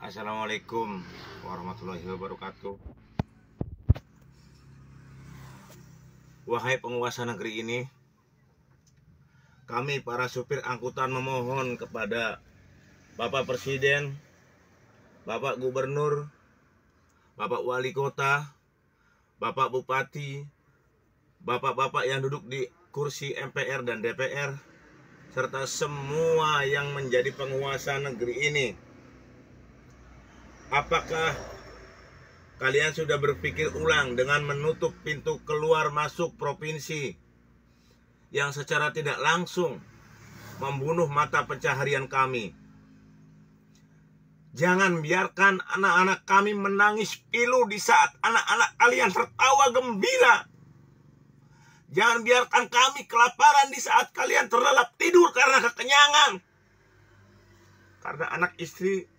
Assalamualaikum warahmatullahi wabarakatuh. Wahai penguasa negeri ini, kami para supir angkutan memohon kepada Bapak Presiden, Bapak Gubernur, Bapak Wali Kota, Bapak Bupati, Bapak-bapak yang duduk di kursi MPR dan DPR, serta semua yang menjadi penguasa negeri ini. Apakah kalian sudah berpikir ulang dengan menutup pintu keluar masuk provinsi yang secara tidak langsung membunuh mata pencaharian kami? Jangan biarkan anak-anak kami menangis pilu di saat anak-anak kalian tertawa gembira. Jangan biarkan kami kelaparan di saat kalian terlelap tidur karena kekenyangan. Karena anak istri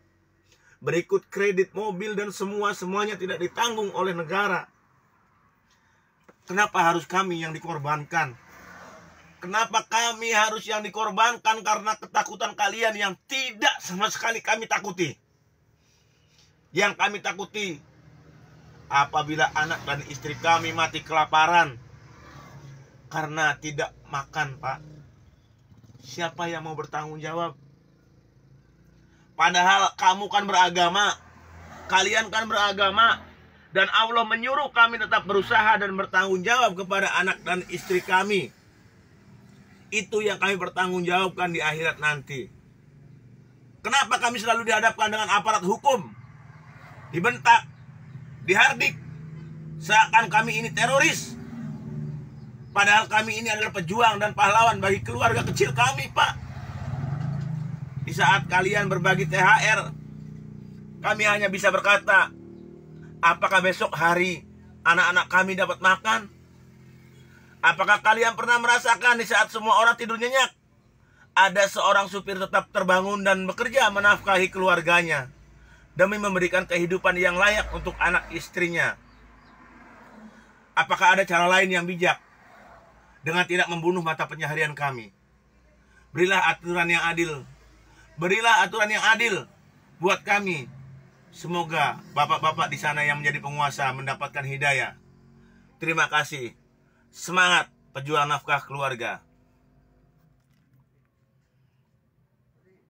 berikut kredit mobil dan semuanya tidak ditanggung oleh negara. Kenapa harus kami yang dikorbankan? Kenapa kami harus yang dikorbankan karena ketakutan kalian yang tidak sama sekali kami takuti? Yang kami takuti apabila anak dan istri kami mati kelaparan karena tidak makan, Pak. Siapa yang mau bertanggung jawab? Padahal kamu kan beragama, kalian kan beragama, dan Allah menyuruh kami tetap berusaha dan bertanggung jawab kepada anak dan istri kami. Itu yang kami bertanggung jawabkan di akhirat nanti. Kenapa kami selalu dihadapkan dengan aparat hukum? Dibentak, dihardik, seakan kami ini teroris. Padahal kami ini adalah pejuang dan pahlawan bagi keluarga kecil kami, Pak. Di saat kalian berbagi THR, kami hanya bisa berkata, apakah besok hari anak-anak kami dapat makan? Apakah kalian pernah merasakan di saat semua orang tidur nyenyak, ada seorang supir tetap terbangun dan bekerja menafkahi keluarganya demi memberikan kehidupan yang layak untuk anak istrinya? Apakah ada cara lain yang bijak dengan tidak membunuh mata pencaharian kami? Berilah aturan yang adil. Berilah aturan yang adil buat kami. Semoga bapak-bapak di sana yang menjadi penguasa mendapatkan hidayah. Terima kasih. Semangat pejuang nafkah keluarga.